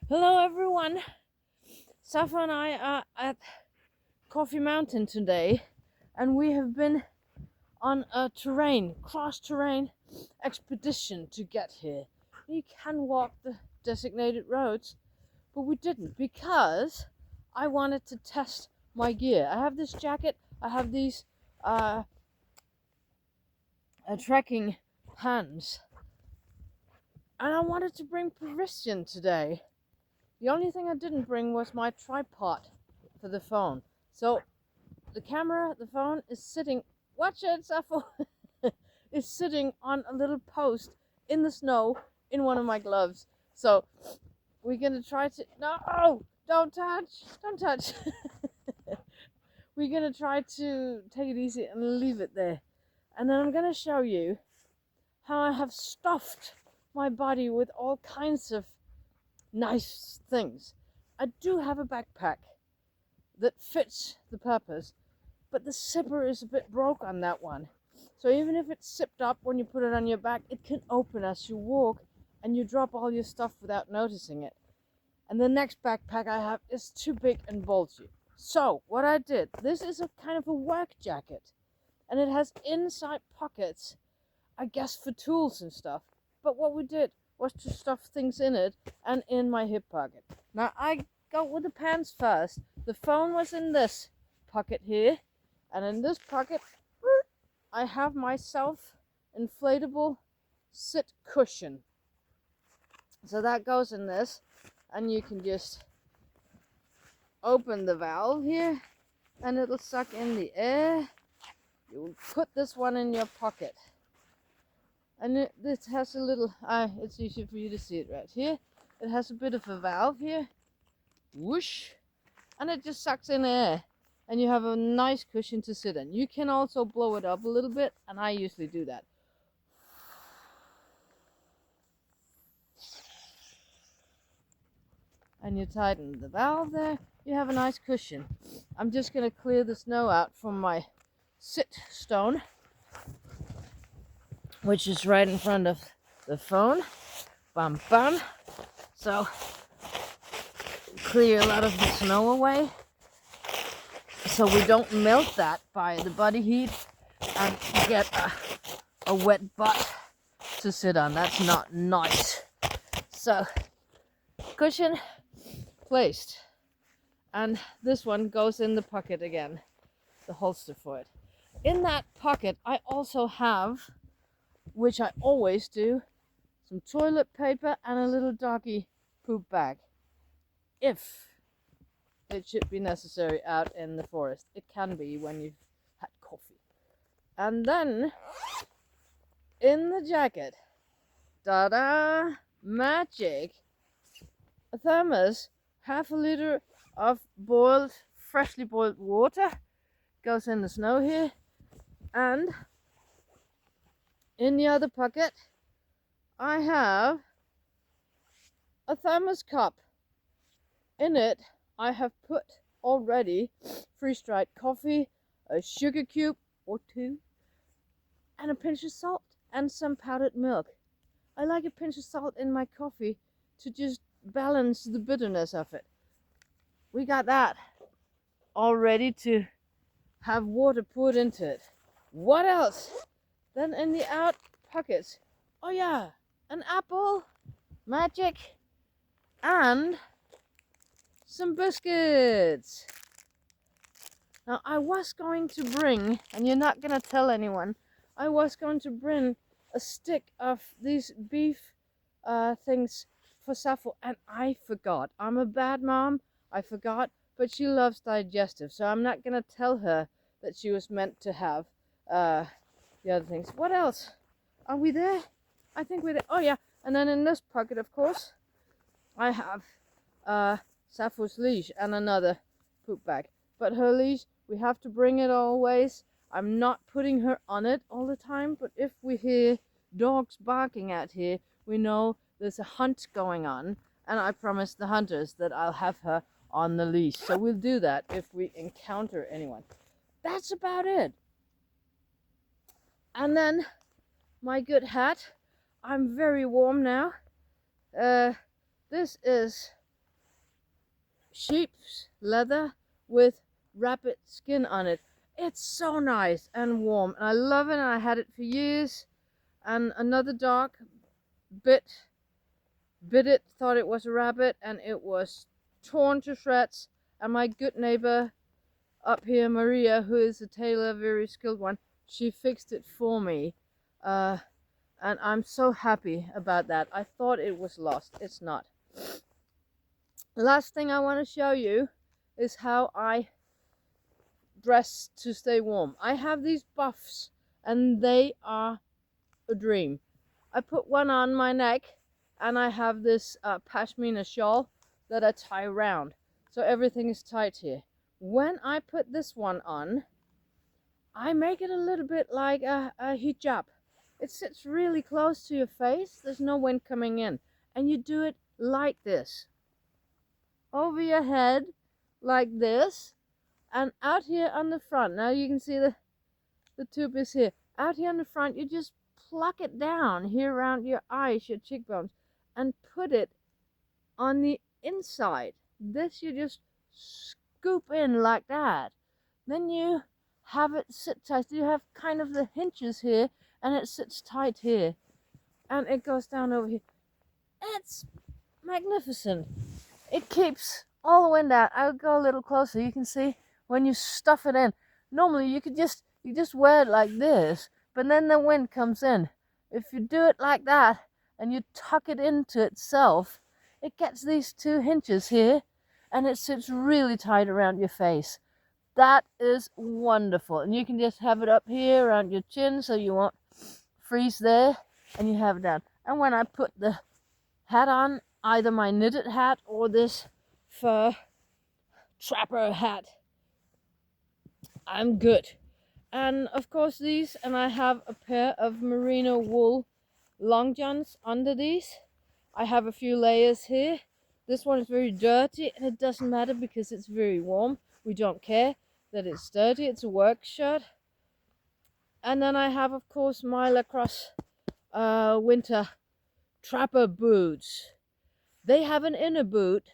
Hello everyone. Safa and I are at Coffee Mountain today, and we have been on a cross-terrain expedition to get here. You can walk the designated roads, but we didn't because I wanted to test my gear. I have this jacket, I have these trekking pants, and I wanted to bring provision today. The only thing I didn't bring was my tripod for the phone. So the phone is sitting, watch it, Sappho, is sitting on a little post in the snow in one of my gloves. So we're gonna try to, no, don't touch. We're gonna try to take it easy and leave it there. And then I'm gonna show you how I have stuffed my body with all kinds of nice things. I do have a backpack that fits the purpose, but the zipper is a bit broke on that one. So even if it's zipped up when you put it on your back, it can open as you walk and you drop all your stuff without noticing it. And the next backpack I have is too big and bulgy. So what I did, this is a kind of a work jacket, and it has inside pockets, I guess for tools and stuff. But what we did was to stuff things in it and in my hip pocket. Now I go with the pants first. The phone was in this pocket here, and in this pocket I have my self-inflatable sit cushion. So that goes in this, and you can just open the valve here and it'll suck in the air. You put this one in your pocket. And this has a little, it's easy for you to see it right here. It has a bit of a valve here, whoosh, and it just sucks in air. And you have a nice cushion to sit in. You can also blow it up a little bit, and I usually do that. And you tighten the valve there, you have a nice cushion. I'm just going to clear the snow out from my sit stone, which is right in front of the phone. Bum bum. So clear a lot of the snow away so we don't melt that by the body heat and get a wet butt to sit on. That's not nice. So cushion placed, and this one goes in the pocket again, the holster for it. In that pocket I also have, which I always do, some toilet paper and a little doggy poop bag, if it should be necessary out in the forest. It can be when you've had coffee. And then in the jacket, ta-da, magic, a thermos, half a liter of freshly boiled water goes in the snow here. And in the other pocket I have a thermos cup. In it I have put already freeze-dried coffee, a sugar cube or two, and a pinch of salt and some powdered milk. I like a pinch of salt in my coffee to just balance the bitterness of it. We got that all ready to have water poured into it. What else? Then in the out pockets, oh yeah, an apple, magic, and some biscuits. Now I was going to bring, and you're not gonna tell anyone, I was going to bring a stick of these beef things for Sappho, and I forgot. I'm a bad mom, I forgot, but she loves digestive, so I'm not gonna tell her that she was meant to have the other things. What else? Are we there? I think we're there. Oh yeah, and then in this pocket, of course, I have Sappho's leash and another poop bag. But her leash, we have to bring it always. I'm not putting her on it all the time, but if we hear dogs barking out here, we know there's a hunt going on, and I promised the hunters that I'll have her on the leash. So we'll do that if we encounter anyone. That's about it. And then my good hat. I'm very warm now. This is sheep's leather with rabbit skin on it. It's so nice and warm, and I love it, and I had it for years. And another dog bit it, thought it was a rabbit, and it was torn to shreds. And my good neighbor up here, Maria, who is a tailor, a very skilled one, she fixed it for me, and I'm so happy about that. I thought it was lost. It's not. The last thing I want to show you is how I dress to stay warm. I have these buffs, and they are a dream. I put one on my neck, and I have this pashmina shawl that I tie around, so everything is tight here. When I put this one on, I make it a little bit like a hijab. It sits really close to your face. There's no wind coming in, and you do it like this, over your head like this, and out here on the front. Now you can see the tube is here. Out here on the front, you just pluck it down here around your eyes, your cheekbones, and put it on the inside. This you just scoop in like that. Then you have it sit tight. You have kind of the hinges here, and it sits tight here, and it goes down over here. It's magnificent. It keeps all the wind out. I'll go a little closer. You can see when you stuff it in. Normally you just wear it like this, but then the wind comes in. If you do it like that and you tuck it into itself, it gets these two hinges here, and it sits really tight around your face. That is wonderful. And you can just have it up here around your chin so you won't freeze there, and you have it down. And when I put the hat on, either my knitted hat or this fur trapper hat, I'm good. And of course these, and I have a pair of merino wool long johns under these. I have a few layers here. This one is very dirty, and it doesn't matter because it's very warm. We don't care that it's dirty. It's a work shirt. And then I have, of course, my lacrosse winter trapper boots. They have an inner boot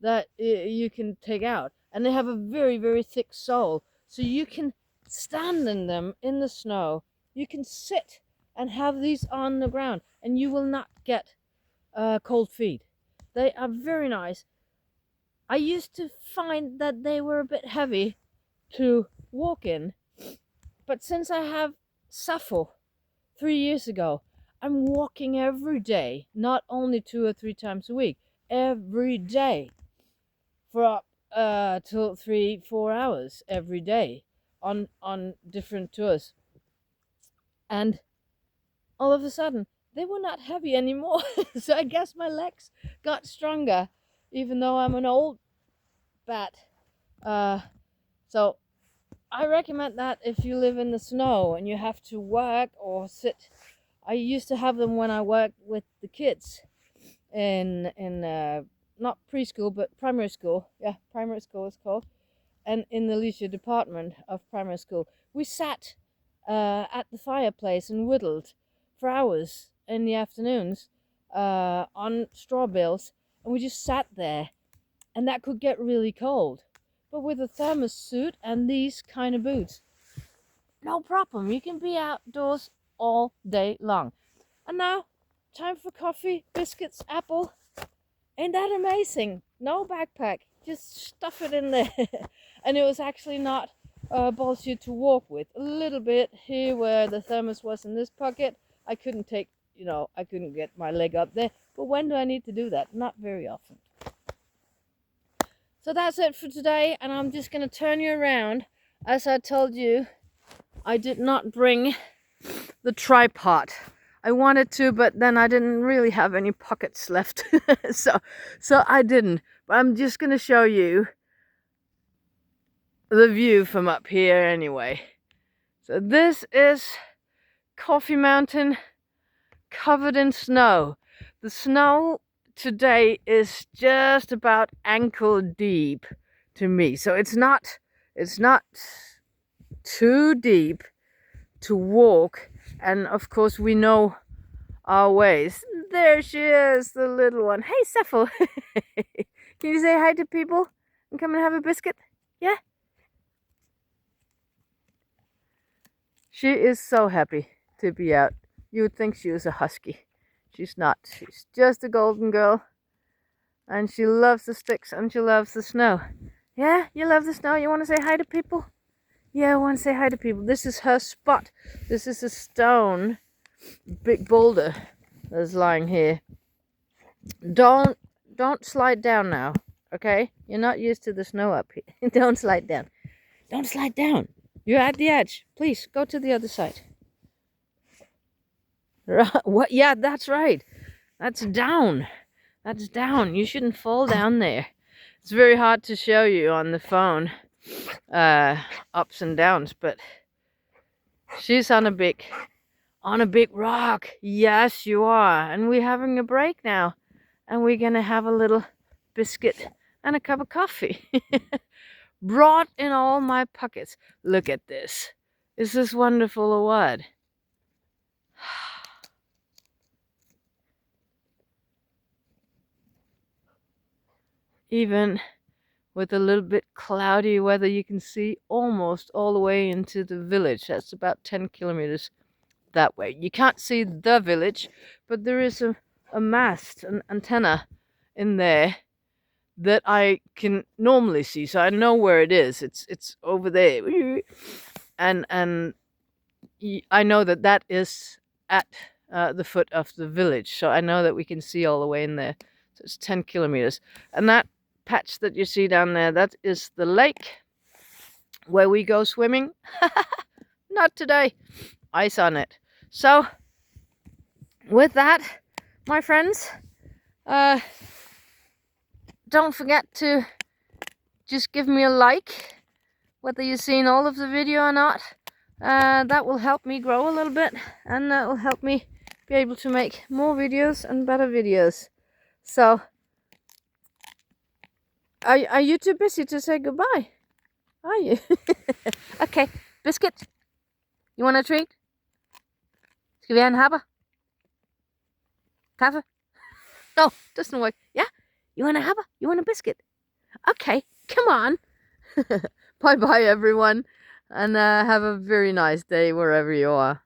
that you can take out, and they have a very, very thick sole, so you can stand in them in the snow. You can sit and have these on the ground, and you will not get cold feet. They are very nice. I used to find that they were a bit heavy to walk in, but since I have Sappho 3 years ago, I'm walking every day, not only 2 or 3 times a week, every day for up till 3-4 hours every day on different tours. And all of a sudden, they were not heavy anymore. So I guess my legs got stronger, even though I'm an old bat. So I recommend that if you live in the snow and you have to work or sit. I used to have them when I worked with the kids in not preschool but primary school. Yeah, primary school is called. And in the leisure department of primary school, we sat at the fireplace and whittled for hours in the afternoons on straw bales, and we just sat there, and that could get really cold. But with a thermos suit and these kind of boots, no problem. You can be outdoors all day long. And now, time for coffee, biscuits, apple. Ain't that amazing? No backpack, just stuff it in there. And it was actually not bullshit to walk with. A little bit here where the thermos was in this pocket. I couldn't take, I couldn't get my leg up there. But when do I need to do that? Not very often. So that's it for today, and I'm just going to turn you around. As I told you, I did not bring the tripod. I wanted to, but then I didn't really have any pockets left. so I didn't. But I'm just going to show you the view from up here anyway. So this is Coffee Mountain covered in snow. The snow today is just about ankle deep to me. So it's not too deep to walk, and of course we know our ways. There she is, the little one. Hey, Cephal. Can you say hi to people and come and have a biscuit? Yeah? She is so happy to be out. You would think she was a husky. She's not. She's just a golden girl. And she loves the sticks and she loves the snow. Yeah? You love the snow? You want to say hi to people? Yeah, I want to say hi to people. This is her spot. This is a stone, big boulder that's lying here. Don't slide down now, okay? You're not used to the snow up here. Don't slide down. Don't slide down. You're at the edge. Please, go to the other side. What? Yeah, that's right. That's down. That's down. You shouldn't fall down there. It's very hard to show you on the phone, ups and downs, but she's on a big rock. Yes, you are. And we're having a break now. And we're gonna have a little biscuit and a cup of coffee. Brought in all my pockets. Look at this. Is this wonderful or what? Even with a little bit cloudy weather, you can see almost all the way into the village. That's about 10 kilometers that way. You can't see the village, but there is a mast, an antenna in there that I can normally see, so I know where it is. It's over there, and I know that is at the foot of the village, so I know that we can see all the way in there. So it's 10 kilometers, and that patch that you see down there, that is the lake where we go swimming. Not today. Ice on it. So with that, my friends, don't forget to just give me a like, whether you've seen all of the video or not. That will help me grow a little bit, and that will help me be able to make more videos and better videos. So are you too busy to say goodbye? Are you? Okay, biscuit. You want a treat? Skal vi have en happer? Kaffe? No, doesn't work. Yeah? You want a happer? You want a biscuit? Okay, come on. Bye bye everyone, and have a very nice day wherever you are.